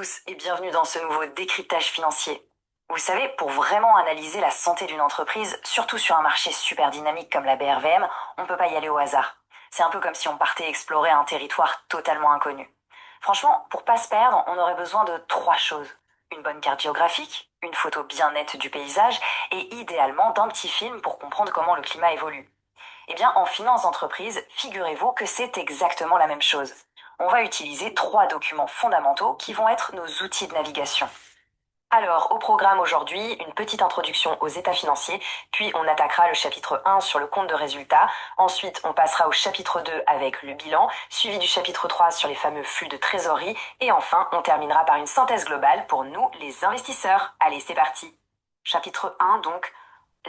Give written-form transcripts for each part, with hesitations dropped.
tous et bienvenue dans ce nouveau décryptage financier. Vous savez, pour vraiment analyser la santé d'une entreprise, surtout sur un marché super dynamique comme la BRVM, on ne peut pas y aller au hasard. C'est un peu comme si on partait explorer un territoire totalement inconnu. Franchement, pour pas se perdre, on aurait besoin de trois choses. Une bonne carte géographique, une photo bien nette du paysage et idéalement d'un petit film pour comprendre comment le climat évolue. Eh bien, en finance d'entreprise, figurez-vous que c'est exactement la même chose. On va utiliser trois documents fondamentaux qui vont être nos outils de navigation. Alors, au programme aujourd'hui, une petite introduction aux états financiers, puis on attaquera le chapitre 1 sur le compte de résultat, ensuite on passera au chapitre 2 avec le bilan, suivi du chapitre 3 sur les fameux flux de trésorerie, et enfin on terminera par une synthèse globale pour nous, les investisseurs. Allez, c'est parti. Chapitre 1 donc,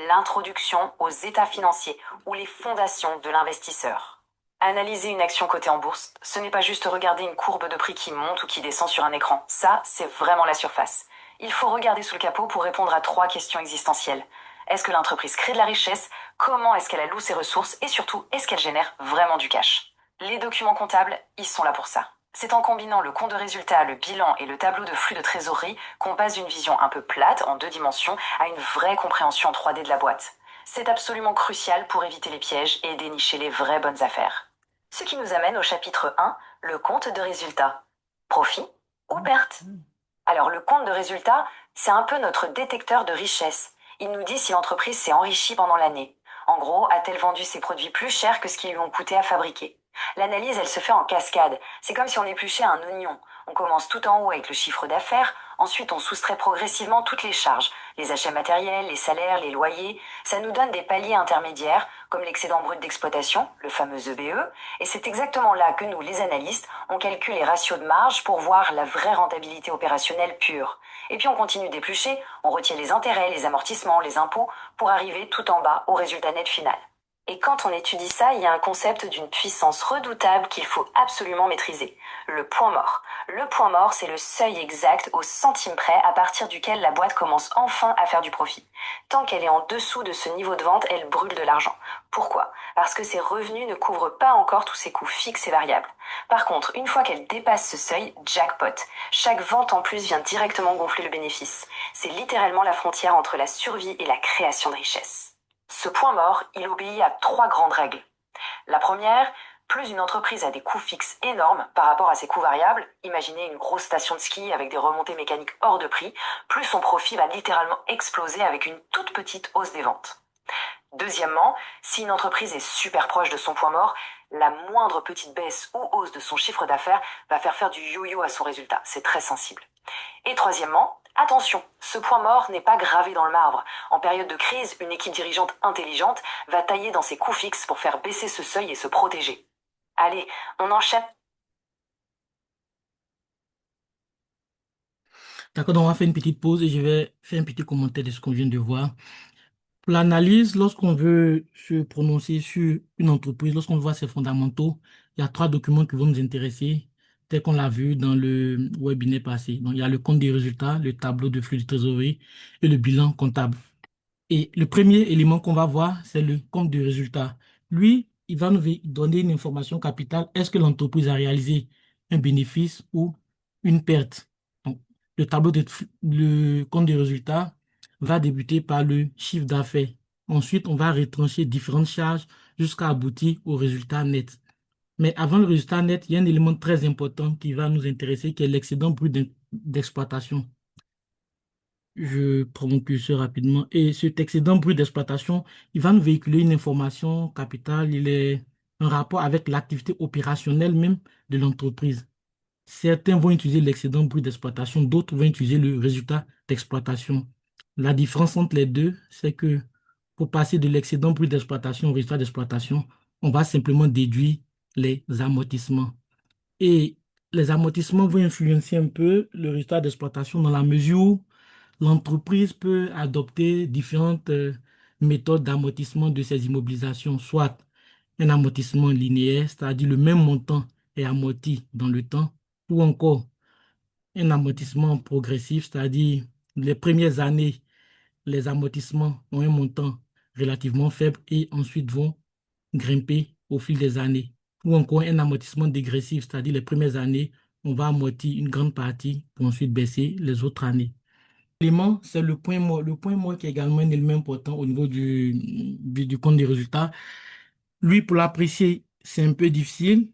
l'introduction aux états financiers ou les fondations de l'investisseur. Analyser une action cotée en bourse, ce n'est pas juste regarder une courbe de prix qui monte ou qui descend sur un écran. Ça, c'est vraiment la surface. Il faut regarder sous le capot pour répondre à trois questions existentielles. Est-ce que l'entreprise crée de la richesse? Comment est-ce qu'elle alloue ses ressources? Et surtout, est-ce qu'elle génère vraiment du cash? Les documents comptables, ils sont là pour ça. C'est en combinant le compte de résultat, le bilan et le tableau de flux de trésorerie qu'on passe d'une vision un peu plate, en deux dimensions, à une vraie compréhension en 3D de la boîte. C'est absolument crucial pour éviter les pièges et dénicher les vraies bonnes affaires. Ce qui nous amène au chapitre 1, le compte de résultat. Profit ou perte? Alors le compte de résultat, c'est un peu notre détecteur de richesse. Il nous dit si l'entreprise s'est enrichie pendant l'année. En gros, a-t-elle vendu ses produits plus chers que ce qu'ils lui ont coûté à fabriquer? L'analyse, elle se fait en cascade. C'est comme si on épluchait un oignon. On commence tout en haut avec le chiffre d'affaires, ensuite on soustrait progressivement toutes les charges, les achats matériels, les salaires, les loyers. Ça nous donne des paliers intermédiaires, comme l'excédent brut d'exploitation, le fameux EBE, et c'est exactement là que nous, les analystes, on calcule les ratios de marge pour voir la vraie rentabilité opérationnelle pure. Et puis on continue d'éplucher, on retient les intérêts, les amortissements, les impôts, pour arriver tout en bas au résultat net final. Et quand on étudie ça, il y a un concept d'une puissance redoutable qu'il faut absolument maîtriser. Le point mort. Le point mort, c'est le seuil exact au centime près à partir duquel la boîte commence enfin à faire du profit. Tant qu'elle est en dessous de ce niveau de vente, elle brûle de l'argent. Pourquoi? Parce que ses revenus ne couvrent pas encore tous ses coûts fixes et variables. Par contre, une fois qu'elle dépasse ce seuil, jackpot. Chaque vente en plus vient directement gonfler le bénéfice. C'est littéralement la frontière entre la survie et la création de richesse. Ce point mort, il obéit à trois grandes règles. La première, plus une entreprise a des coûts fixes énormes par rapport à ses coûts variables, imaginez une grosse station de ski avec des remontées mécaniques hors de prix, plus son profit va littéralement exploser avec une toute petite hausse des ventes. Deuxièmement, si une entreprise est super proche de son point mort, la moindre petite baisse ou hausse de son chiffre d'affaires va faire du yo-yo à son résultat. C'est très sensible. Et troisièmement, attention, ce point mort n'est pas gravé dans le marbre. En période de crise, une équipe dirigeante intelligente va tailler dans ses coûts fixes pour faire baisser ce seuil et se protéger. Allez, on enchaîne. D'accord, donc on va faire une petite pause et je vais faire un petit commentaire de ce qu'on vient de voir. Pour l'analyse, lorsqu'on veut se prononcer sur une entreprise, lorsqu'on voit ses fondamentaux, il y a trois documents qui vont nous intéresser, tel qu'on l'a vu dans le webinaire passé. Donc, il y a le compte des résultats, le tableau de flux de trésorerie et le bilan comptable. Et le premier élément qu'on va voir, c'est le compte de résultat. Lui, il va nous donner une information capitale. Est-ce que l'entreprise a réalisé un bénéfice ou une perte? Donc, le compte de résultat va débuter par le chiffre d'affaires. Ensuite, on va retrancher différentes charges jusqu'à aboutir au résultat net. Mais avant le résultat net, il y a un élément très important qui va nous intéresser, qui est l'excédent brut d'exploitation. Je prends mon curseur rapidement. Et cet excédent brut d'exploitation, il va nous véhiculer une information capitale. Il est en rapport avec l'activité opérationnelle même de l'entreprise. Certains vont utiliser l'excédent brut d'exploitation, d'autres vont utiliser le résultat d'exploitation. La différence entre les deux, c'est que pour passer de l'excédent brut d'exploitation au résultat d'exploitation, on va simplement déduire les amortissements. Et les amortissements vont influencer un peu le résultat d'exploitation dans la mesure où l'entreprise peut adopter différentes méthodes d'amortissement de ses immobilisations, soit un amortissement linéaire, c'est-à-dire le même montant est amorti dans le temps, ou encore un amortissement progressif, c'est-à-dire les premières années, les amortissements ont un montant relativement faible et ensuite vont grimper au fil des années. Ou encore un amortissement dégressif, c'est-à-dire les premières années on va amortir une grande partie pour ensuite baisser les autres années. L'élément, c'est le point mort. Le point mort qui est également un élément important au niveau du compte des résultats. Lui, pour l'apprécier, c'est un peu difficile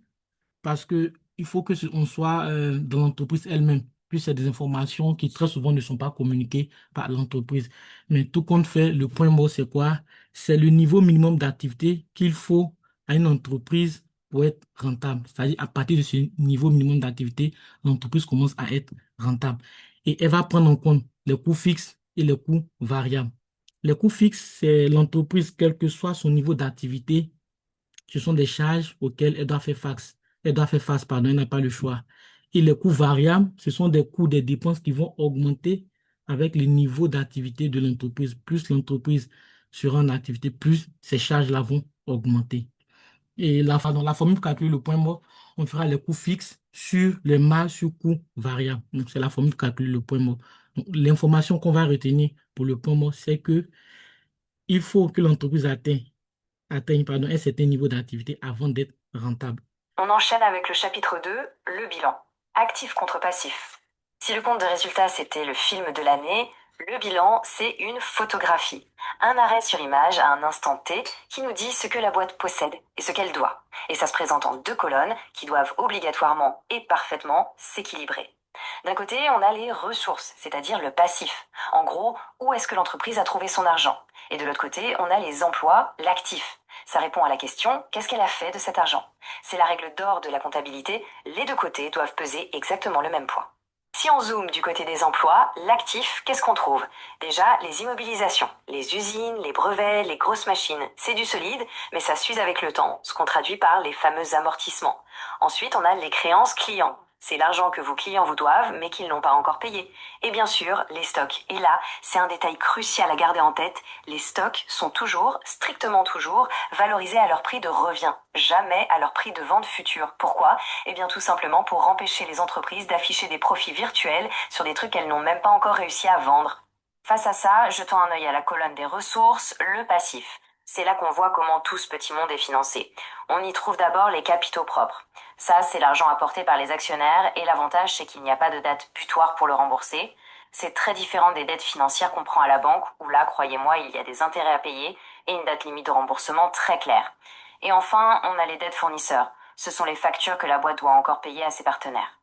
parce que il faut que on soit dans l'entreprise elle-même. Puis c'est des informations qui très souvent ne sont pas communiquées par l'entreprise. Mais tout compte fait, le point mot, c'est quoi? C'est le niveau minimum d'activité qu'il faut à une entreprise pour être rentable. C'est-à-dire, à partir de ce niveau minimum d'activité, l'entreprise commence à être rentable. Et elle va prendre en compte les coûts fixes et les coûts variables. Les coûts fixes, c'est l'entreprise, quel que soit son niveau d'activité, ce sont des charges auxquelles elle doit faire face. Elle doit faire face, pardon, elle n'a pas le choix. Et les coûts variables, ce sont des coûts, des dépenses qui vont augmenter avec le niveau d'activité de l'entreprise. Plus l'entreprise sera en activité, plus ces charges-là vont augmenter. Et dans la formule pour calculer le point mort, on fera les coûts fixes sur les marges sur coûts variables. Donc, c'est la formule pour calculer le point mort. Donc, l'information qu'on va retenir pour le point mort, c'est que il faut que l'entreprise atteigne pardon, un certain niveau d'activité avant d'être rentable. On enchaîne avec le chapitre 2, le bilan. Actif contre passif. Si le compte de résultat c'était le film de l'année, le bilan c'est une photographie. Un arrêt sur image à un instant T qui nous dit ce que la boîte possède et ce qu'elle doit. Et ça se présente en deux colonnes qui doivent obligatoirement et parfaitement s'équilibrer. D'un côté, on a les ressources, c'est-à-dire le passif. En gros, où est-ce que l'entreprise a trouvé son argent? Et de l'autre côté, on a les emplois, l'actif. Ça répond à la question, qu'est-ce qu'elle a fait de cet argent? C'est la règle d'or de la comptabilité, les deux côtés doivent peser exactement le même poids. Si on zoome du côté des emplois, l'actif, qu'est-ce qu'on trouve? Déjà, les immobilisations, les usines, les brevets, les grosses machines, c'est du solide, mais ça s'use avec le temps, ce qu'on traduit par les fameux amortissements. Ensuite, on a les créances clients. C'est l'argent que vos clients vous doivent, mais qu'ils n'ont pas encore payé. Et bien sûr, les stocks. Et là, c'est un détail crucial à garder en tête. Les stocks sont toujours, strictement toujours, valorisés à leur prix de revient, jamais à leur prix de vente future. Pourquoi? Eh bien, tout simplement pour empêcher les entreprises d'afficher des profits virtuels sur des trucs qu'elles n'ont même pas encore réussi à vendre. Face à ça, jetons un œil à la colonne des ressources, le passif. C'est là qu'on voit comment tout ce petit monde est financé. On y trouve d'abord les capitaux propres. Ça, c'est l'argent apporté par les actionnaires et l'avantage, c'est qu'il n'y a pas de date butoir pour le rembourser. C'est très différent des dettes financières qu'on prend à la banque où là, croyez-moi, il y a des intérêts à payer et une date limite de remboursement très claire. Et enfin, on a les dettes fournisseurs. Ce sont les factures que la boîte doit encore payer à ses partenaires.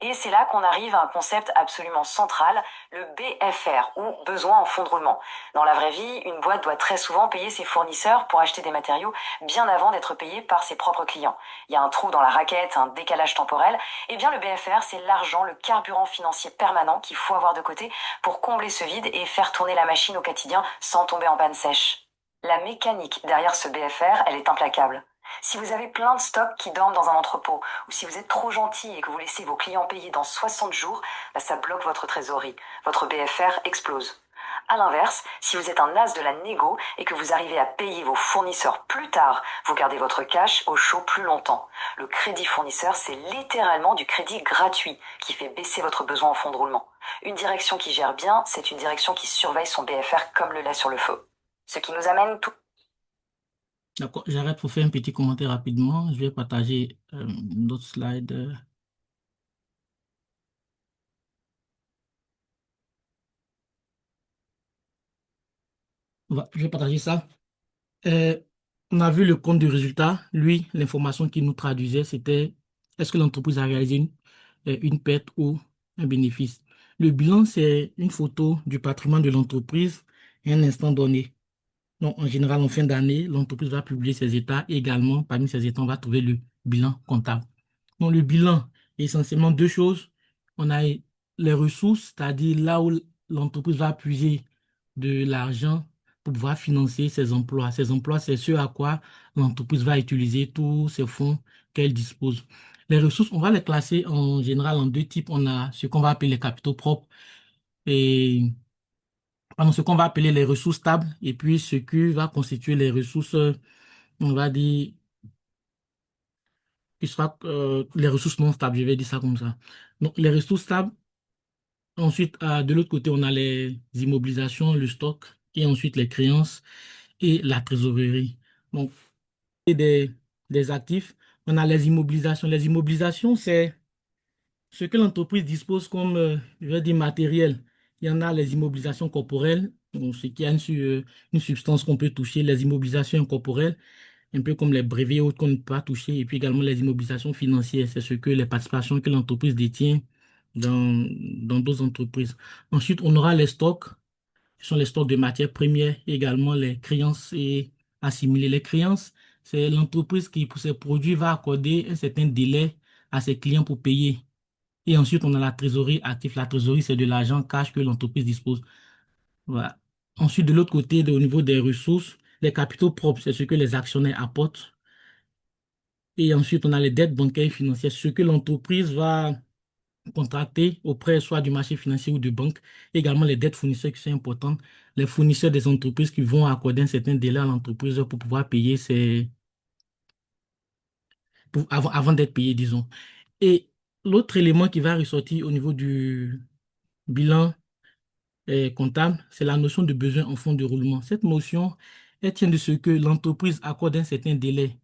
Et c'est là qu'on arrive à un concept absolument central, le BFR, ou besoin en fonds de roulement. Dans la vraie vie, une boîte doit très souvent payer ses fournisseurs pour acheter des matériaux bien avant d'être payée par ses propres clients. Il y a un trou dans la raquette, un décalage temporel. Eh bien, le BFR, c'est l'argent, le carburant financier permanent qu'il faut avoir de côté pour combler ce vide et faire tourner la machine au quotidien sans tomber en panne sèche. La mécanique derrière ce BFR, elle est implacable. Si vous avez plein de stocks qui dorment dans un entrepôt, ou si vous êtes trop gentil et que vous laissez vos clients payer dans 60 jours, bah ça bloque votre trésorerie. Votre BFR explose. À l'inverse, si vous êtes un as de la négo et que vous arrivez à payer vos fournisseurs plus tard, vous gardez votre cash au chaud plus longtemps. Le crédit fournisseur, c'est littéralement du crédit gratuit qui fait baisser votre besoin en fonds de roulement. Une direction qui gère bien, c'est une direction qui surveille son BFR comme le lait sur le feu. Ce qui nous amène tout. D'accord, j'arrête pour faire un petit commentaire rapidement. Je vais partager d'autres slides. Je vais partager ça. Euh, on a vu le compte du résultat. Lui, l'information qu'il nous traduisait, c'était est-ce que l'entreprise a réalisé une perte ou un bénéfice. Le bilan, c'est une photo du patrimoine de l'entreprise à un instant donné. Donc, en général, en fin d'année, l'entreprise va publier ses états et également, parmi ces états, on va trouver le bilan comptable. Donc, le bilan est essentiellement deux choses. On a les ressources, c'est-à-dire là où l'entreprise va puiser de l'argent pour pouvoir financer ses emplois. Ces emplois, c'est ce à quoi l'entreprise va utiliser tous ces fonds qu'elle dispose. Les ressources, on va les classer en général en deux types. On a ce qu'on va appeler les capitaux propres et pardon, ce qu'on va appeler les ressources stables et puis ce qui va constituer les ressources, on va dire, qui sera les ressources non stables, je vais dire ça comme ça. Donc, les ressources stables, ensuite, de l'autre côté, on a les immobilisations, le stock, et ensuite les créances et la trésorerie. Donc, et des actifs, on a les immobilisations. Les immobilisations, c'est Ce que l'entreprise dispose comme, je vais dire, matériel, il y en a les immobilisations corporelles, donc ce qui est une substance qu'on peut toucher, les immobilisations incorporelles, un peu comme les brevets et autres qu'on ne peut pas toucher, et puis également les immobilisations financières, c'est ce que les participations que l'entreprise détient dans d'autres entreprises. Ensuite, on aura les stocks, ce sont les stocks de matières premières, et également les créances et assimilées. Les créances, c'est l'entreprise qui, pour ses produits, va accorder un certain délai à ses clients pour payer. Et ensuite, on a la trésorerie active. La trésorerie, c'est de l'argent cash que l'entreprise dispose. Voilà. Ensuite, de l'autre côté, au niveau des ressources, les capitaux propres, c'est ce que les actionnaires apportent. Et ensuite, on a les dettes bancaires et financières, ce que l'entreprise va contracter auprès soit du marché financier ou de banque. Également, les dettes fournisseurs qui sont importantes. Les fournisseurs des entreprises qui vont accorder un certain délai à l'entreprise pour pouvoir payer avant d'être payé, disons. Et l'autre élément qui va ressortir au niveau du bilan comptable, c'est la notion de besoin en fonds de roulement. Cette notion, elle tient de ce que l'entreprise accorde un certain délai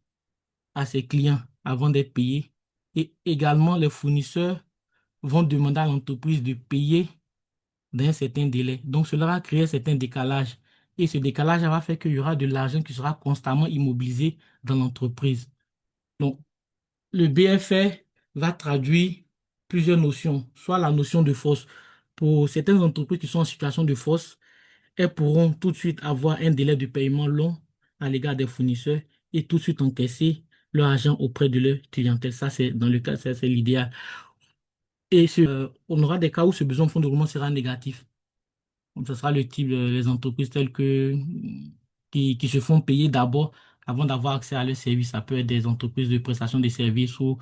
à ses clients avant d'être payé. Et également, les fournisseurs vont demander à l'entreprise de payer dans un certain délai. Donc, cela va créer un certain décalage. Et ce décalage va faire qu'il y aura de l'argent qui sera constamment immobilisé dans l'entreprise. Donc, le BFR va traduire plusieurs notions, soit la notion de force. Pour certaines entreprises qui sont en situation de force, elles pourront tout de suite avoir un délai de paiement long à l'égard des fournisseurs et tout de suite encaisser leur argent auprès de leur clientèle. Ça, c'est dans le cas, ça, c'est l'idéal. Et on aura des cas où ce besoin de fonds de roulement sera négatif. Donc, ce sera le type, les entreprises telles que, qui se font payer d'abord avant d'avoir accès à leurs services. Ça peut être des entreprises de prestation de services ou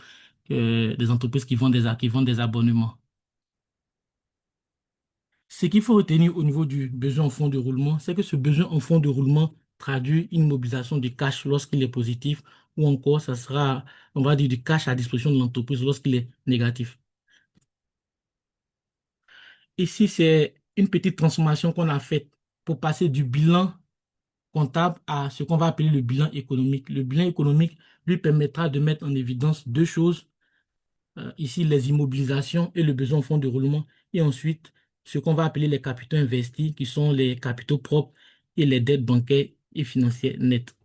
des entreprises qui vendent des abonnements. Ce qu'il faut retenir au niveau du besoin en fonds de roulement, c'est que ce besoin en fonds de roulement traduit une mobilisation de cash lorsqu'il est positif, ou encore ça sera, on va dire, du cash à disposition de l'entreprise lorsqu'il est négatif. Ici, c'est une petite transformation qu'on a faite pour passer du bilan comptable à ce qu'on va appeler le bilan économique. Le bilan économique lui permettra de mettre en évidence deux choses. Ici, les immobilisations et le besoin en fonds de roulement. Et ensuite, ce qu'on va appeler les capitaux investis, qui sont les capitaux propres et les dettes bancaires et financières nettes.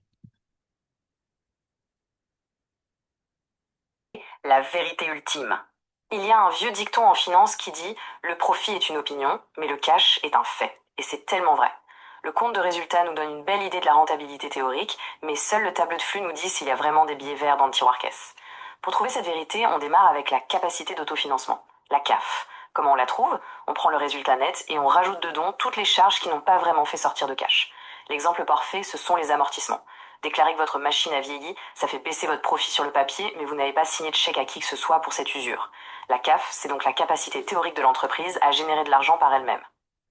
La vérité ultime. Il y a un vieux dicton en finance qui dit: le profit est une opinion, mais le cash est un fait. Et c'est tellement vrai. Le compte de résultat nous donne une belle idée de la rentabilité théorique, mais seul le tableau de flux nous dit s'il y a vraiment des billets verts dans le tiroir caisse. Pour trouver cette vérité, on démarre avec la capacité d'autofinancement, la CAF. Comment on la trouve? On prend le résultat net et on rajoute dedans toutes les charges qui n'ont pas vraiment fait sortir de cash. L'exemple parfait, ce sont les amortissements. Déclarez que votre machine a vieilli, ça fait baisser votre profit sur le papier, mais vous n'avez pas signé de chèque à qui que ce soit pour cette usure. La CAF, c'est donc la capacité théorique de l'entreprise à générer de l'argent par elle-même.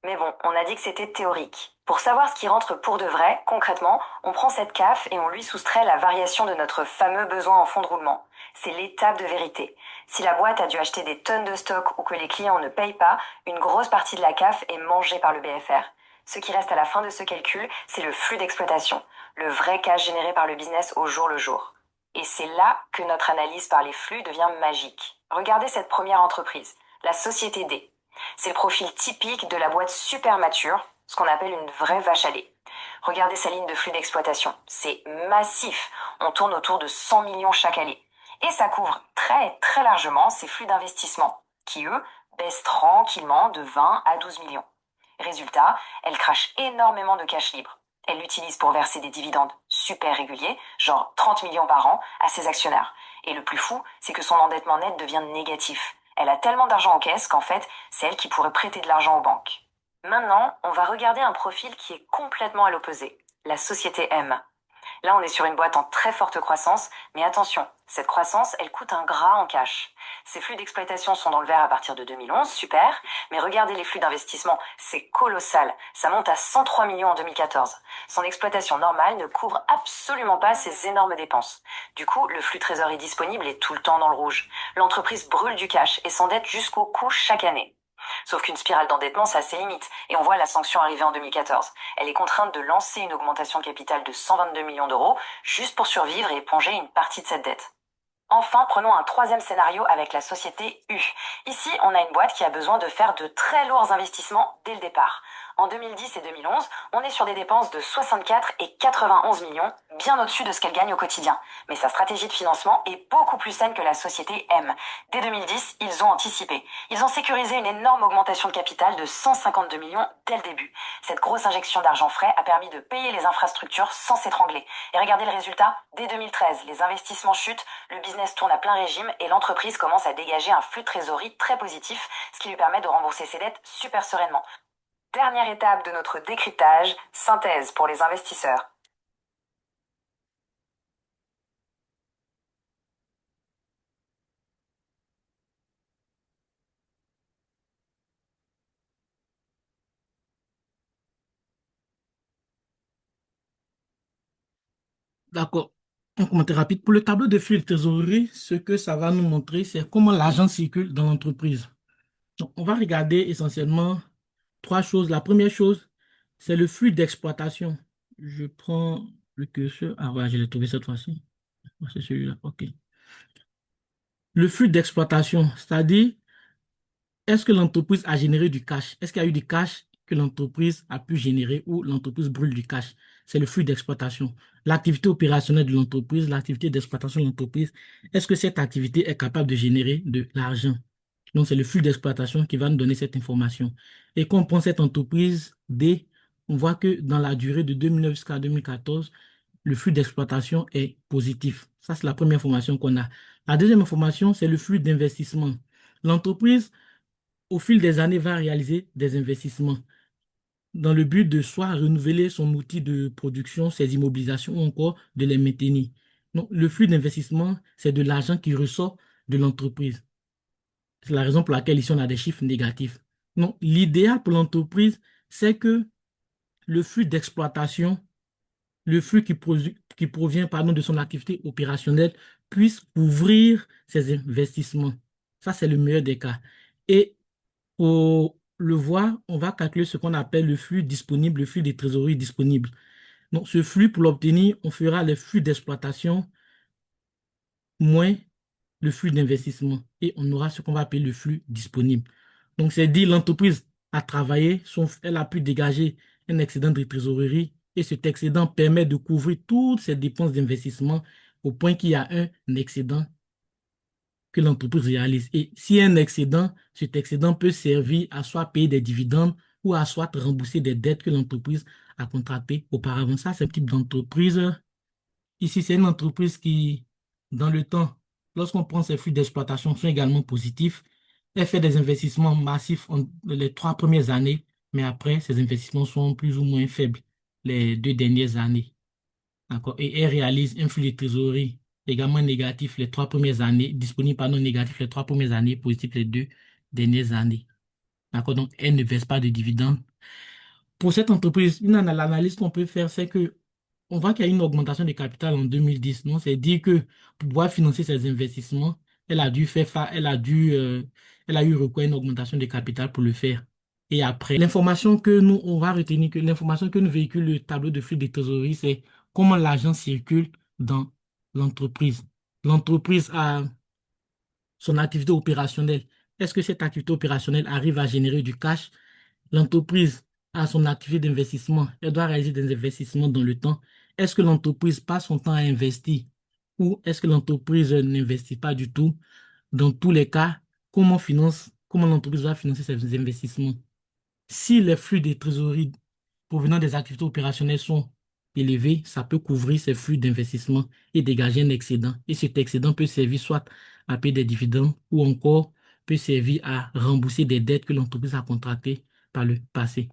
Mais bon, on a dit que c'était théorique. Pour savoir ce qui rentre pour de vrai, concrètement, on prend cette CAF et on lui soustrait la variation de notre fameux besoin en fonds de roulement. C'est l'étape de vérité. Si la boîte a dû acheter des tonnes de stock ou que les clients ne payent pas, une grosse partie de la CAF est mangée par le BFR. Ce qui reste à la fin de ce calcul, c'est le flux d'exploitation, le vrai cash généré par le business au jour le jour. Et c'est là que notre analyse par les flux devient magique. Regardez cette première entreprise, la société D. C'est le profil typique de la boîte super mature, ce qu'on appelle une vraie vache à lait. Regardez sa ligne de flux d'exploitation, c'est massif, on tourne autour de 100 millions chaque année. Et ça couvre très très largement ses flux d'investissement, qui eux baissent tranquillement de 20 à 12 millions. Résultat, elle crache énormément de cash libre. Elle l'utilise pour verser des dividendes super réguliers, genre 30 millions par an, à ses actionnaires. Et le plus fou, c'est que son endettement net devient négatif. Elle a tellement d'argent en caisse qu'en fait, c'est elle qui pourrait prêter de l'argent aux banques. Maintenant, on va regarder un profil qui est complètement à l'opposé, la société M. Là, on est sur une boîte en très forte croissance, mais attention, cette croissance, elle coûte un gras en cash. Ses flux d'exploitation sont dans le vert à partir de 2011, super, mais regardez les flux d'investissement, c'est colossal, ça monte à 103 millions en 2014. Son exploitation normale ne couvre absolument pas ces énormes dépenses. Du coup, le flux trésorerie disponible est tout le temps dans le rouge. L'entreprise brûle du cash et s'endette jusqu'au cou chaque année. Sauf qu'une spirale d'endettement, ça a ses limites. Et on voit la sanction arriver en 2014. Elle est contrainte de lancer une augmentation de capital de 122 millions d'euros juste pour survivre et éponger une partie de cette dette. Enfin, prenons un troisième scénario avec la société U. Ici, on a une boîte qui a besoin de faire de très lourds investissements dès le départ. En 2010 et 2011, on est sur des dépenses de 64 et 91 millions, bien au-dessus de ce qu'elle gagne au quotidien. Mais sa stratégie de financement est beaucoup plus saine que la société M. Dès 2010, ils ont anticipé. Ils ont sécurisé une énorme augmentation de capital de 152 millions dès le début. Cette grosse injection d'argent frais a permis de payer les infrastructures sans s'étrangler. Et regardez le résultat, dès 2013, les investissements chutent, le business tourne à plein régime et l'entreprise commence à dégager un flux de trésorerie très positif, ce qui lui permet de rembourser ses dettes super sereinement. Dernière étape de notre décryptage, synthèse pour les investisseurs. D'accord. Un commentaire rapide. Pour le tableau de flux de trésorerie, ce que ça va nous montrer, c'est comment l'argent circule dans l'entreprise. Donc, on va regarder essentiellement trois choses. La première chose, c'est le flux d'exploitation. Je prends le curseur. Ah ouais, je l'ai trouvé cette fois-ci. C'est celui-là. OK. Le flux d'exploitation, c'est-à-dire, est-ce que l'entreprise a généré du cash? Est-ce qu'il y a eu du cash que l'entreprise a pu générer ou l'entreprise brûle du cash? C'est le flux d'exploitation. L'activité opérationnelle de l'entreprise, l'activité d'exploitation de l'entreprise, est-ce que cette activité est capable de générer de l'argent? Donc, c'est le flux d'exploitation qui va nous donner cette information. Et quand on prend cette entreprise D, on voit que dans la durée de 2009 jusqu'à 2014, le flux d'exploitation est positif. Ça, c'est la première information qu'on a. La deuxième information, c'est le flux d'investissement. L'entreprise, au fil des années, va réaliser des investissements dans le but de soit renouveler son outil de production, ses immobilisations ou encore de les maintenir. Donc, le flux d'investissement, c'est de l'argent qui ressort de l'entreprise. C'est la raison pour laquelle ici on a des chiffres négatifs. Donc, l'idéal pour l'entreprise, c'est que le flux d'exploitation, le flux qui provient pardon, de son activité opérationnelle puisse couvrir ses investissements. Ça, c'est le meilleur des cas. Et pour le voir, on va calculer ce qu'on appelle le flux disponible, le flux de trésorerie disponible. Donc, ce flux, pour l'obtenir, on fera les flux d'exploitation moins le flux d'investissement et on aura ce qu'on va appeler le flux disponible. Donc, c'est dit, l'entreprise a travaillé, elle a pu dégager un excédent de trésorerie et cet excédent permet de couvrir toutes ses dépenses d'investissement au point qu'il y a un excédent que l'entreprise réalise. Et s'il y a un excédent, cet excédent peut servir à soit payer des dividendes ou à soit rembourser des dettes que l'entreprise a contractées auparavant. Ça, c'est un type d'entreprise. Ici, c'est une entreprise qui, dans le temps, lorsqu'on prend ses flux d'exploitation, sont également positifs. Elle fait des investissements massifs les 3 premières années, mais après, ces investissements sont plus ou moins faibles les 2 dernières années. D'accord? Et elle réalise un flux de trésorerie également négatif les 3 premières années, disponible, pardon, négatif les 3 premières années, positif les 2 dernières années. D'accord? Donc, elle ne verse pas de dividendes. Pour cette entreprise, l'analyse qu'on peut faire, c'est que on voit qu'il y a une augmentation de capital en 2010. Donc, c'est dire que pour pouvoir financer ses investissements, elle a dû faire, elle a eu recours à une augmentation de capital pour le faire. Et après, l'information que nous, on va retenir que l'information que nous véhicule le tableau de flux de trésorerie, c'est comment l'argent circule dans l'entreprise. L'entreprise a son activité opérationnelle. Est-ce que cette activité opérationnelle arrive à générer du cash? L'entreprise a son activité d'investissement. Elle doit réaliser des investissements dans le temps. Est-ce que l'entreprise passe son temps à investir ou est-ce que l'entreprise n'investit pas du tout? Dans tous les cas, comment l'entreprise va financer ses investissements? Si les flux de trésorerie provenant des activités opérationnelles sont élevés, ça peut couvrir ces flux d'investissement et dégager un excédent. Et cet excédent peut servir soit à payer des dividendes ou encore peut servir à rembourser des dettes que l'entreprise a contractées par le passé.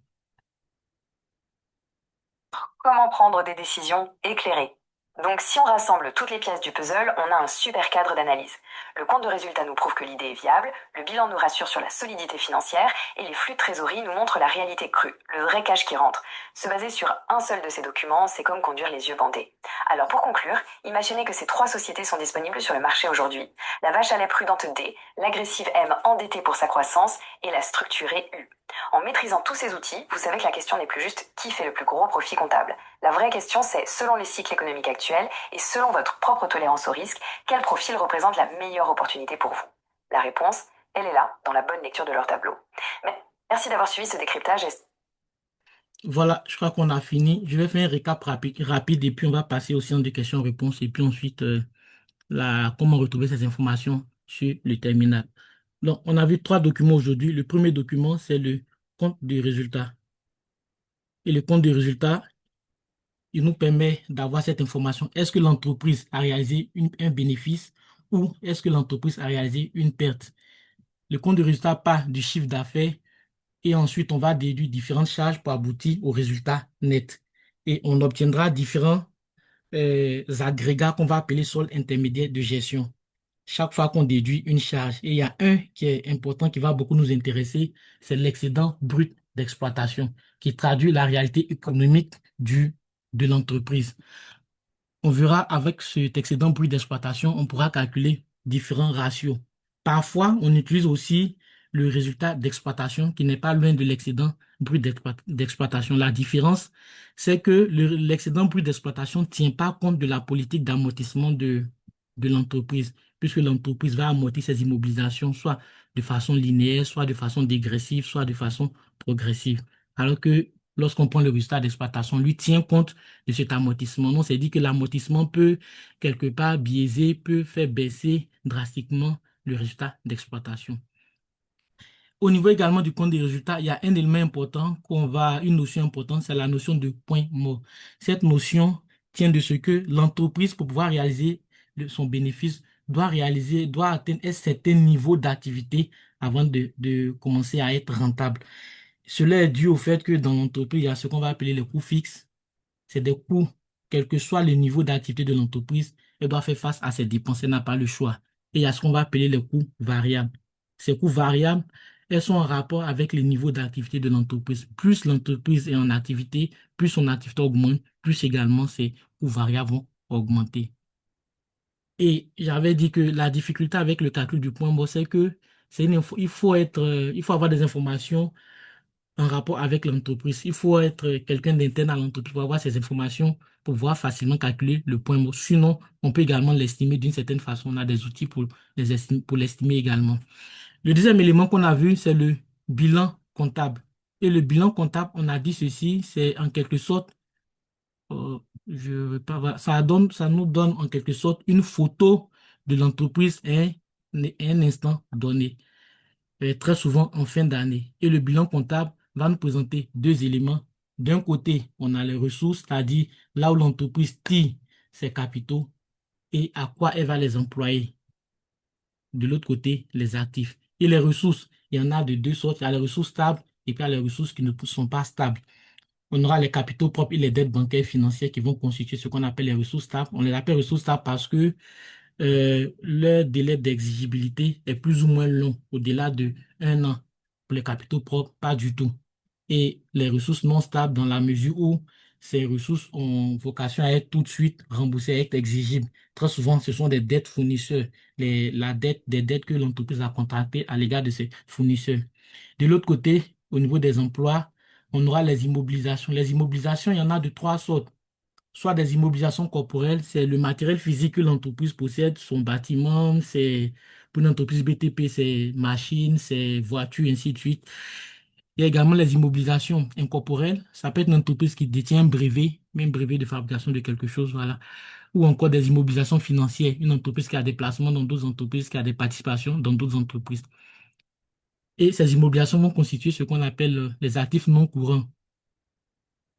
Comment prendre des décisions éclairées? Donc si on rassemble toutes les pièces du puzzle, on a un super cadre d'analyse. Le compte de résultat nous prouve que l'idée est viable, le bilan nous rassure sur la solidité financière et les flux de trésorerie nous montrent la réalité crue, le vrai cash qui rentre. Se baser sur un seul de ces documents, c'est comme conduire les yeux bandés. Alors pour conclure, imaginez que ces trois sociétés sont disponibles sur le marché aujourd'hui. La vache à lait prudente D, l'agressive M endettée pour sa croissance et la structurée U. En maîtrisant tous ces outils, vous savez que la question n'est plus juste qui fait le plus gros profit comptable. La vraie question, c'est, selon les cycles économiques actuels et selon votre propre tolérance au risque, quel profil représente la meilleure opportunité pour vous? La réponse, elle est là, dans la bonne lecture de leur tableau. Mais merci d'avoir suivi ce décryptage. Voilà, je crois qu'on a fini. Je vais faire un récap rapide et puis on va passer au séance de questions-réponses et puis ensuite comment retrouver ces informations sur le terminal. Donc, on a vu trois documents aujourd'hui. Le premier document, c'est le compte de résultat. Et le compte de résultat, il nous permet d'avoir cette information. Est-ce que l'entreprise a réalisé un bénéfice ou est-ce que l'entreprise a réalisé une perte? Le compte de résultat part du chiffre d'affaires et ensuite on va déduire différentes charges pour aboutir au résultat net. Et on obtiendra différents agrégats qu'on va appeler solde intermédiaire de gestion chaque fois qu'on déduit une charge. Et il y a un qui est important, qui va beaucoup nous intéresser, c'est l'excédent brut d'exploitation, qui traduit la réalité économique de l'entreprise. On verra avec cet excédent brut d'exploitation, on pourra calculer différents ratios. Parfois, on utilise aussi le résultat d'exploitation qui n'est pas loin de l'excédent brut d'exploitation. La différence, c'est que l'excédent brut d'exploitation ne tient pas compte de la politique d'amortissement de l'entreprise, puisque l'entreprise va amortir ses immobilisations soit de façon linéaire, soit de façon dégressive, soit de façon progressive. Alors que lorsqu'on prend le résultat d'exploitation, lui tient compte de cet amortissement. On s'est dit que l'amortissement peut quelque part biaiser, peut faire baisser drastiquement le résultat d'exploitation. Au niveau également du compte des résultats, il y a un élément important une notion importante, c'est la notion de point mort. Cette notion tient de ce que l'entreprise, pour pouvoir réaliser son bénéfice, doit atteindre un certain niveau d'activité avant de commencer à être rentable. Cela est dû au fait que dans l'entreprise, il y a ce qu'on va appeler les coûts fixes. C'est des coûts, quel que soit le niveau d'activité de l'entreprise, elle doit faire face à ses dépenses, elle n'a pas le choix. Et il y a ce qu'on va appeler les coûts variables. Ces coûts variables, elles sont en rapport avec le niveau d'activité de l'entreprise. Plus l'entreprise est en activité, plus son activité augmente, plus également ses coûts variables vont augmenter. Et j'avais dit que la difficulté avec le calcul du point mort, c'est que il faut avoir des informations en rapport avec l'entreprise. Il faut être quelqu'un d'interne à l'entreprise pour avoir ces informations, pour pouvoir facilement calculer le point mort. Sinon, on peut également l'estimer d'une certaine façon. On a des outils pour l'estimer également. Le deuxième élément qu'on a vu, c'est le bilan comptable. Et le bilan comptable, on a dit ceci, c'est en quelque sorte, euh, je veux pas, voir, ça nous donne en quelque sorte une photo de l'entreprise à un instant donné, très souvent en fin d'année. Et le bilan comptable va nous présenter deux éléments. D'un côté, on a les ressources, c'est-à-dire là où l'entreprise tire ses capitaux et à quoi elle va les employer. De l'autre côté, les actifs. Et les ressources, il y en a de deux sortes. Il y a les ressources stables et puis il y a les ressources qui ne sont pas stables. On aura les capitaux propres et les dettes bancaires et financières qui vont constituer ce qu'on appelle les ressources stables. On les appelle ressources stables parce que leur délai d'exigibilité est plus ou moins long, au-delà de 1 an. Pour les capitaux propres, pas du tout. Et les ressources non stables, dans la mesure où ces ressources ont vocation à être tout de suite remboursées, à être exigibles. Très souvent, ce sont des dettes fournisseurs, des dettes que l'entreprise a contractées à l'égard de ses fournisseurs. De l'autre côté, au niveau des emplois, on aura les immobilisations. Les immobilisations, il y en a de trois sortes, soit des immobilisations corporelles, c'est le matériel physique que l'entreprise possède, son bâtiment, c'est pour une entreprise BTP, c'est machines, c'est voitures, ainsi de suite. Il y a également les immobilisations incorporelles. Ça peut être une entreprise qui détient un brevet, même brevet de fabrication de quelque chose, voilà. Ou encore des immobilisations financières, une entreprise qui a des placements dans d'autres entreprises, qui a des participations dans d'autres entreprises. Et ces immobilisations vont constituer ce qu'on appelle les actifs non courants.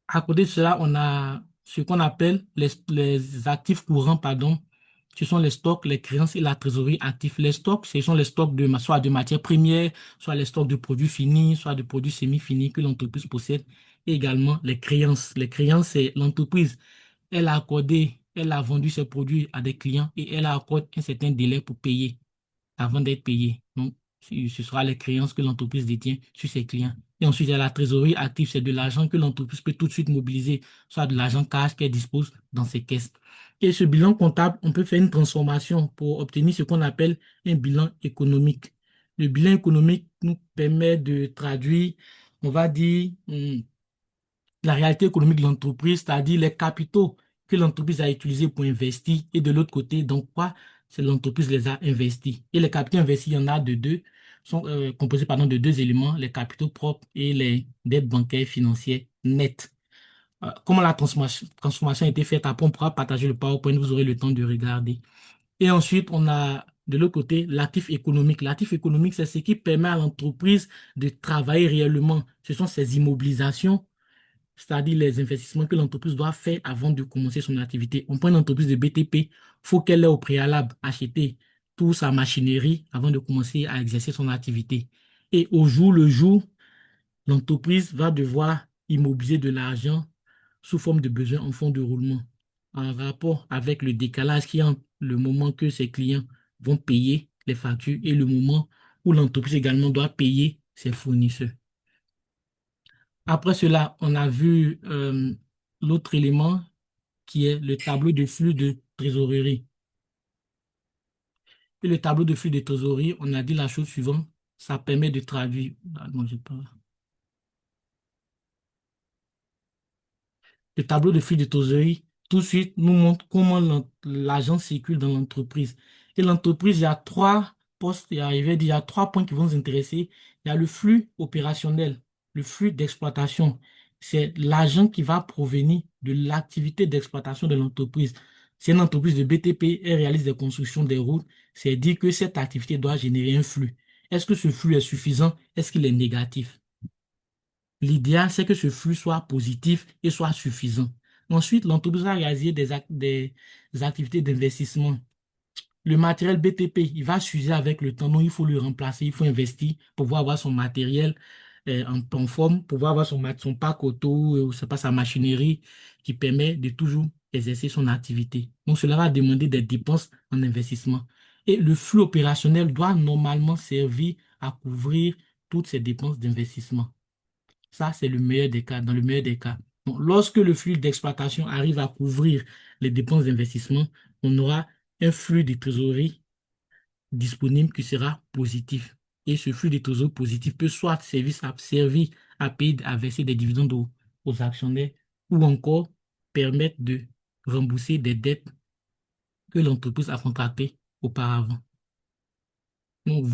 À côté de cela, on a ce qu'on appelle les actifs courants, pardon. Ce sont les stocks, les créances et la trésorerie active. Les stocks, ce sont les stocks soit de matières premières, soit les stocks de produits finis, soit de produits semi-finis que l'entreprise possède. Et également les créances. Les créances, c'est l'entreprise. Elle a vendu ses produits à des clients et elle a accordé un certain délai pour payer avant d'être payé. Donc, ce sera les créances que l'entreprise détient sur ses clients. Et ensuite, il y a la trésorerie active, c'est de l'argent que l'entreprise peut tout de suite mobiliser, soit de l'argent cash qu'elle dispose dans ses caisses. Et ce bilan comptable, on peut faire une transformation pour obtenir ce qu'on appelle un bilan économique. Le bilan économique nous permet de traduire on va dire, la réalité économique de l'entreprise, c'est-à-dire les capitaux que l'entreprise a utilisés pour investir, et de l'autre côté, donc quoi, c'est l'entreprise les a investis. Et les capitaux investis, il y en a de deux, sont composés pardon, de deux éléments, les capitaux propres et les dettes bancaires financières nettes. Comment la transformation a été faite, après on pourra partager le PowerPoint, vous aurez le temps de regarder. Et ensuite, on a de l'autre côté l'actif économique. L'actif économique, c'est ce qui permet à l'entreprise de travailler réellement. Ce sont ses immobilisations, c'est-à-dire les investissements que l'entreprise doit faire avant de commencer son activité. On prend une entreprise de BTP, il faut qu'elle ait au préalable acheté toute sa machinerie avant de commencer à exercer son activité. Et au jour le jour, l'entreprise va devoir immobiliser de l'argent sous forme de besoin en fonds de roulement, en rapport avec le décalage qui est entre le moment que ses clients vont payer les factures et le moment où l'entreprise également doit payer ses fournisseurs. Après cela, on a vu l'autre élément qui est le tableau de flux de trésorerie. Et le tableau de flux de trésorerie, on a dit la chose suivante, ça permet de traduire. Ah non, j'ai pas. Le tableau de flux de trésorerie, tout de suite, nous montre comment l'argent circule dans l'entreprise. Et l'entreprise, il y a trois postes, il y a trois points qui vont nous intéresser. Il y a le flux opérationnel, le flux d'exploitation. C'est l'argent qui va provenir de l'activité d'exploitation de l'entreprise. C'est une entreprise de BTP, elle réalise des constructions des routes. C'est dire que cette activité doit générer un flux. Est-ce que ce flux est suffisant? Est-ce qu'il est négatif? L'idéal, c'est que ce flux soit positif et soit suffisant. Ensuite, l'entreprise va réaliser des activités d'investissement. Le matériel BTP, il va s'user avec le temps, donc il faut le remplacer, il faut investir pour pouvoir avoir son matériel en forme, pour pouvoir avoir son parc auto, c'est pas sa machinerie qui permet de toujours exercer son activité. Donc cela va demander des dépenses en investissement. Et le flux opérationnel doit normalement servir à couvrir toutes ces dépenses d'investissement. Ça, c'est le meilleur des cas, dans le meilleur des cas. Donc, lorsque le flux d'exploitation arrive à couvrir les dépenses d'investissement, on aura un flux de trésorerie disponible qui sera positif. Et ce flux de trésorerie positif peut soit servir à payer, à verser des dividendes aux actionnaires ou encore permettre de rembourser des dettes que l'entreprise a contractées auparavant. Donc,